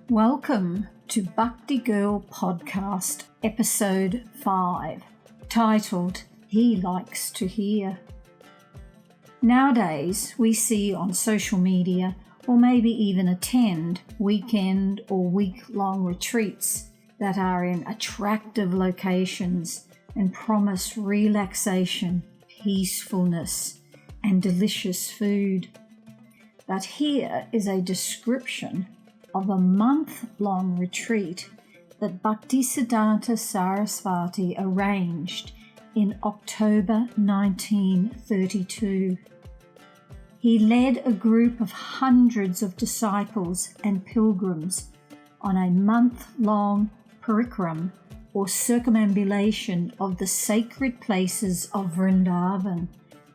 Welcome to Bhakti Girl Podcast, Episode 5, titled, He Likes to Hear. Nowadays, we see on social media, or maybe even attend, weekend or week-long retreats that are in attractive locations and promise relaxation, peacefulness, and delicious food. But here is a description of a month-long retreat that Bhaktisiddhanta Saraswati arranged in October 1932. He led a group of hundreds of disciples and pilgrims on a month-long parikram or circumambulation of the sacred places of Vrindavan,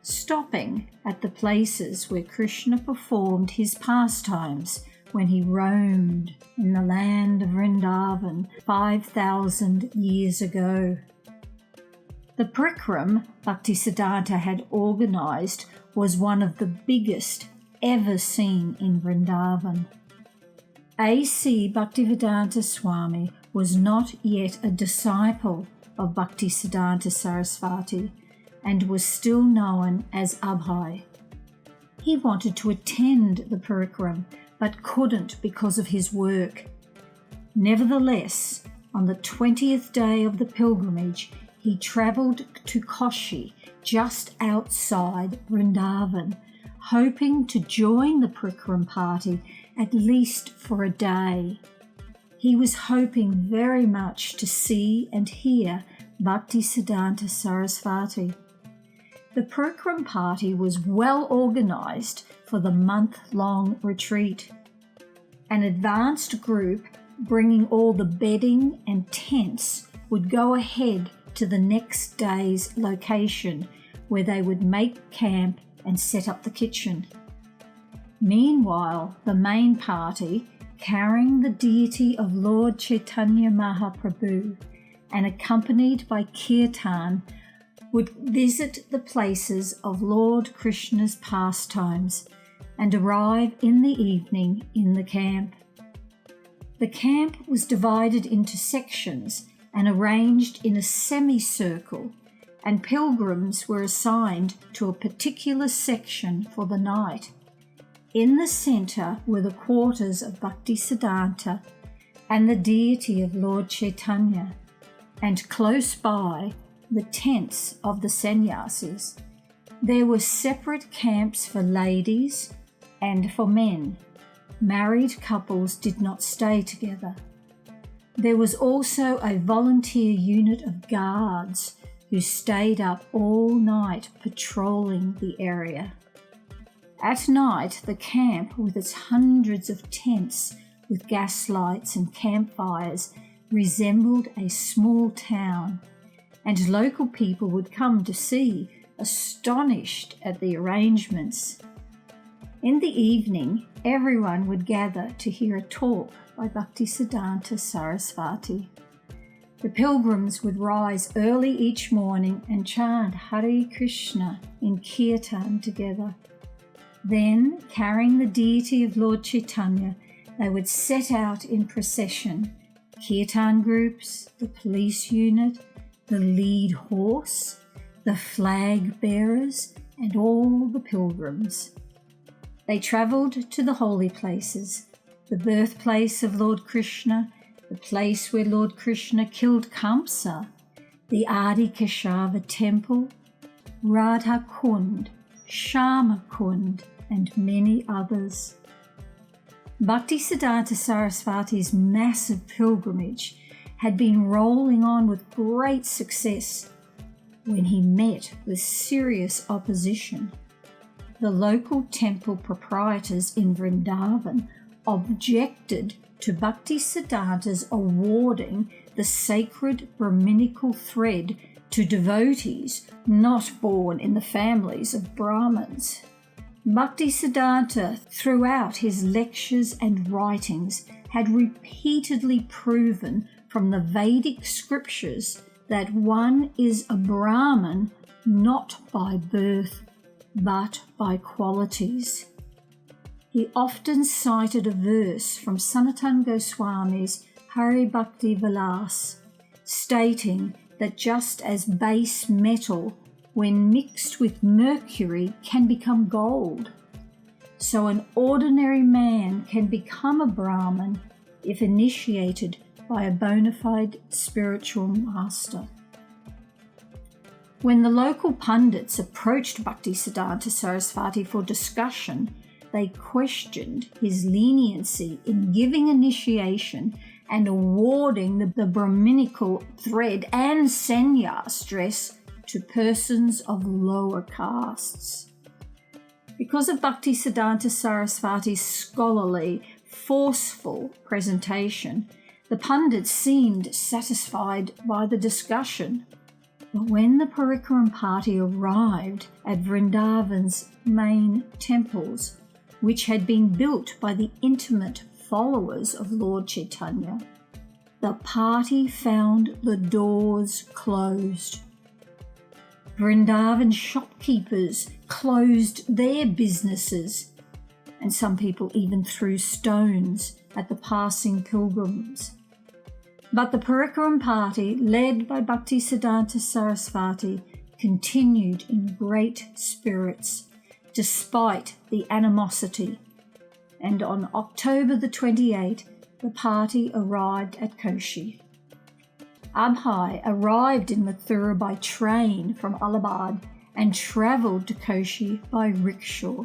stopping at the places where Krishna performed his pastimes when he roamed in the land of Vrindavan 5,000 years ago. The parikram Bhaktisiddhanta had organised was one of the biggest ever seen in Vrindavan. A.C. Bhaktivedanta Swami was not yet a disciple of Bhaktisiddhanta Saraswati and was still known as Abhay. He wanted to attend the parikram but couldn't because of his work. Nevertheless, on the 20th day of the pilgrimage, he travelled to Koshi, just outside Vrindavan, hoping to join the parikram party at least for a day. He was hoping very much to see and hear Bhaktisiddhanta Saraswati. The parikram party was well organised for the month-long retreat. An advanced group bringing all the bedding and tents would go ahead to the next day's location where they would make camp and set up the kitchen. Meanwhile, the main party, carrying the deity of Lord Chaitanya Mahaprabhu and accompanied by kirtan, would visit the places of Lord Krishna's pastimes and arrive in the evening in the camp. The camp was divided into sections and arranged in a semicircle, and pilgrims were assigned to a particular section for the night. In the centre were the quarters of Bhaktisiddhanta and the deity of Lord Chaitanya, and close by the tents of the sannyasis. There were separate camps for ladies and for men. Married couples did not stay together. There was also a volunteer unit of guards who stayed up all night patrolling the area. At night, the camp, with its hundreds of tents with gas lights and campfires, resembled a small town, and local people would come to see, astonished at the arrangements. In the evening, everyone would gather to hear a talk by Bhaktisiddhanta Saraswati. The pilgrims would rise early each morning and chant Hare Krishna in kirtan together. Then, carrying the deity of Lord Chaitanya, they would set out in procession, kirtan groups, the police unit, the lead horse, the flag bearers, and all the pilgrims. They travelled to the holy places, the birthplace of Lord Krishna, the place where Lord Krishna killed Kamsa, the Adi Keshava temple, Radha Kund, Shama Kund, and many others. Bhaktisiddhanta Saraswati's massive pilgrimage had been rolling on with great success when he met with serious opposition. The local temple proprietors in Vrindavan objected to Bhaktisiddhanta's awarding the sacred Brahminical thread to devotees not born in the families of Brahmins. Bhaktisiddhanta, throughout his lectures and writings, had repeatedly proven from the Vedic scriptures that one is a Brahmin not by birth but by qualities. he often cited a verse from Sanatana Goswami's Hari Bhakti Vilas, stating that just as base metal, when mixed with mercury, can become gold, so an ordinary man can become a Brahmin if initiated by a bona fide spiritual master. When the local pundits approached Bhaktisiddhanta Saraswati for discussion, they questioned his leniency in giving initiation and awarding the Brahminical thread and sannyas dress to persons of lower castes. Because of Bhaktisiddhanta Saraswati's scholarly, forceful presentation, the pundits seemed satisfied by the discussion. But when the Parikaram party arrived at Vrindavan's main temples, which had been built by the intimate followers of Lord Chaitanya, the party found the doors closed. Vrindavan shopkeepers closed their businesses, and some people even threw stones at the passing pilgrims. But the Parikaram party, led by Bhaktisiddhanta Saraswati, continued in great spirits, despite the animosity, and on October the 28th, the party arrived at Koshi. Abhay arrived in Mathura by train from Allahabad and travelled to Koshi by rickshaw.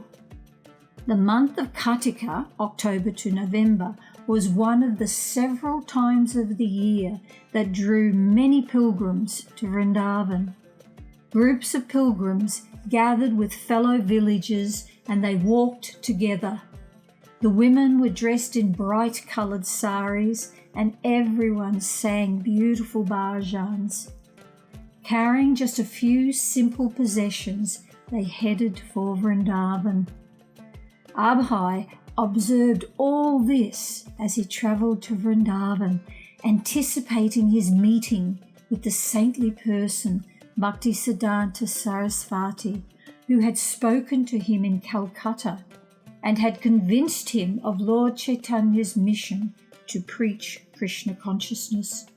The month of Kartika, October to November, was one of the several times of the year that drew many pilgrims to Vrindavan. Groups of pilgrims gathered with fellow villagers and they walked together. The women were dressed in bright-coloured saris and everyone sang beautiful bhajans. Carrying just a few simple possessions, they headed for Vrindavan. Abhay observed all this as he travelled to Vrindavan, anticipating his meeting with the saintly person Bhaktisiddhanta Saraswati, who had spoken to him in Calcutta and had convinced him of Lord Chaitanya's mission to preach Krishna consciousness.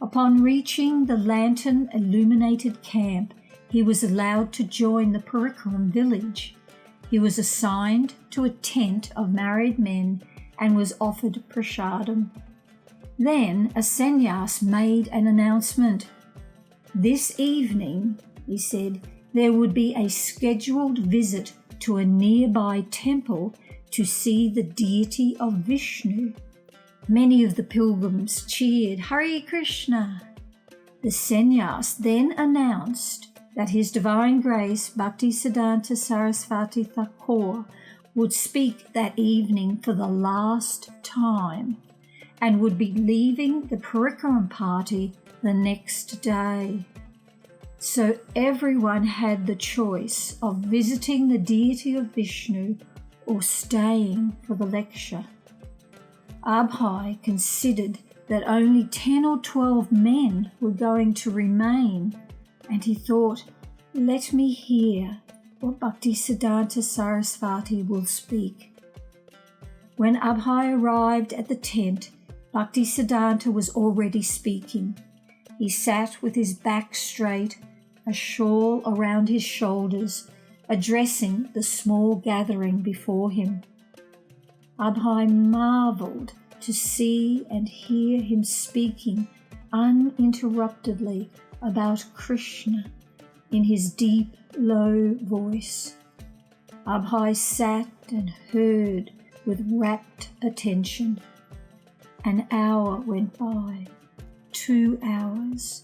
Upon reaching the lantern-illuminated camp, he was allowed to join the Parikaram village. He was assigned to a tent of married men and was offered prasadam. Then a sannyas made an announcement. This evening, he said, there would be a scheduled visit to a nearby temple to see the deity of Vishnu. Many of the pilgrims cheered, Hare Krishna. The sannyas then announced that His Divine Grace Bhaktisiddhanta Saraswati Thakur would speak that evening for the last time and would be leaving the Parikaram party the next day. So everyone had the choice of visiting the deity of Vishnu or staying for the lecture. Abhay considered that only 10 or 12 men were going to remain, and he thought, let me hear what Bhaktisiddhanta Saraswati will speak. When Abhay arrived at the tent, Bhaktisiddhanta was already speaking. He sat with his back straight, a shawl around his shoulders, addressing the small gathering before him. Abhay marvelled to see and hear him speaking uninterruptedly about Krishna in his deep, low voice. Abhay sat and heard with rapt attention. An hour went by, 2 hours.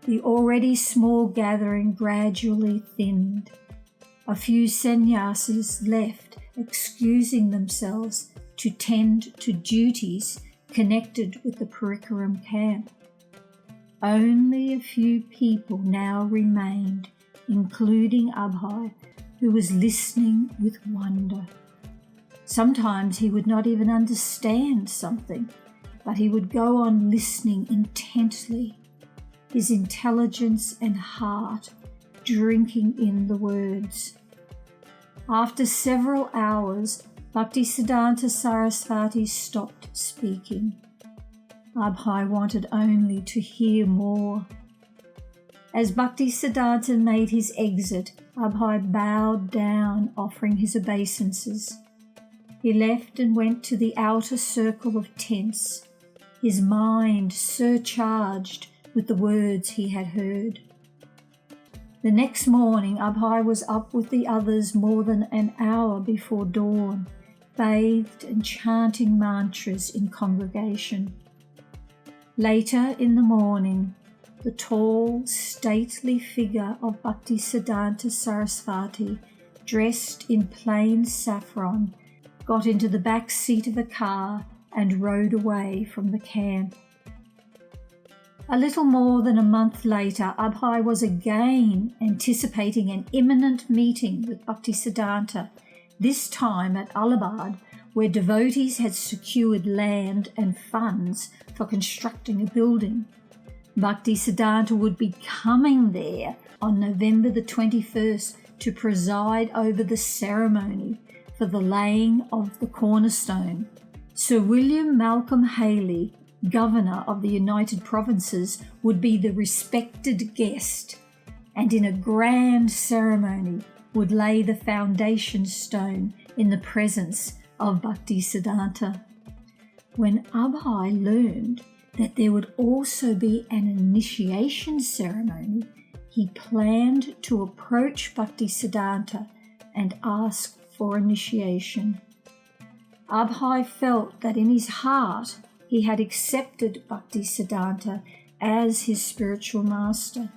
The already small gathering gradually thinned. A few sannyasis left, excusing themselves to tend to duties connected with the Parikaram camp. Only a few people now remained, including Abhay, who was listening with wonder. Sometimes he would not even understand something, but he would go on listening intently, his intelligence and heart drinking in the words. After several hours, Bhaktisiddhanta Saraswati stopped speaking. Abhay wanted only to hear more. As Bhaktisiddhanta made his exit, Abhay bowed down, offering his obeisances. He left and went to the outer circle of tents, his mind surcharged with the words he had heard. The next morning, Abhay was up with the others more than an hour before dawn, bathed and chanting mantras in congregation. Later in the morning, the tall, stately figure of Bhaktisiddhanta Saraswati, dressed in plain saffron, got into the back seat of a car and rode away from the camp. A little more than a month later, Abhay was again anticipating an imminent meeting with Bhaktisiddhanta, this time at Allahabad, where devotees had secured land and funds for constructing a building. Bhaktisiddhanta would be coming there on November the 21st to preside over the ceremony for the laying of the cornerstone. Sir William Malcolm Haley, Governor of the United Provinces, would be the respected guest, and in a grand ceremony would lay the foundation stone in the presence of Bhaktisiddhanta. When Abhay learned that there would also be an initiation ceremony, he planned to approach Bhaktisiddhanta and ask for initiation. Abhay felt that in his heart he had accepted Bhaktisiddhanta as his spiritual master,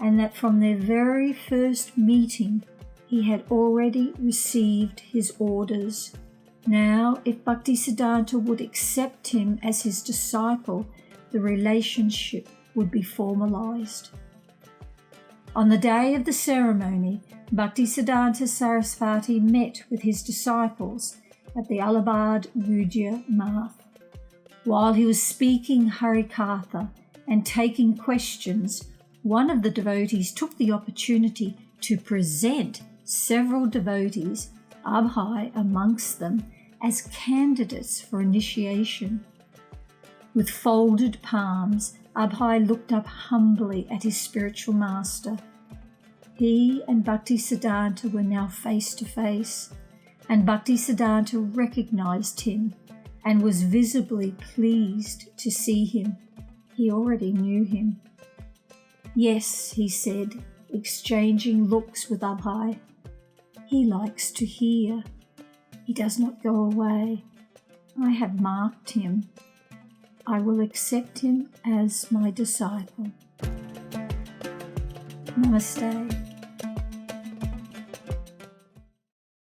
and that from their very first meeting he had already received his orders. Now, if Bhaktisiddhanta would accept him as his disciple, the relationship would be formalized. On the day of the ceremony, Bhaktisiddhanta Saraswati met with his disciples at the Allahabad Rudya Math. While he was speaking Harikatha and taking questions, one of the devotees took the opportunity to present several devotees, Abhay amongst them, as candidates for initiation. With folded palms, Abhay looked up humbly at his spiritual master. He and Bhaktisiddhanta were now face to face, and Bhaktisiddhanta recognized him and was visibly pleased to see him. He already knew him. "Yes," he said, exchanging looks with Abhay. "He likes to hear. He does not go away. I have marked him. I will accept him as my disciple." Namaste.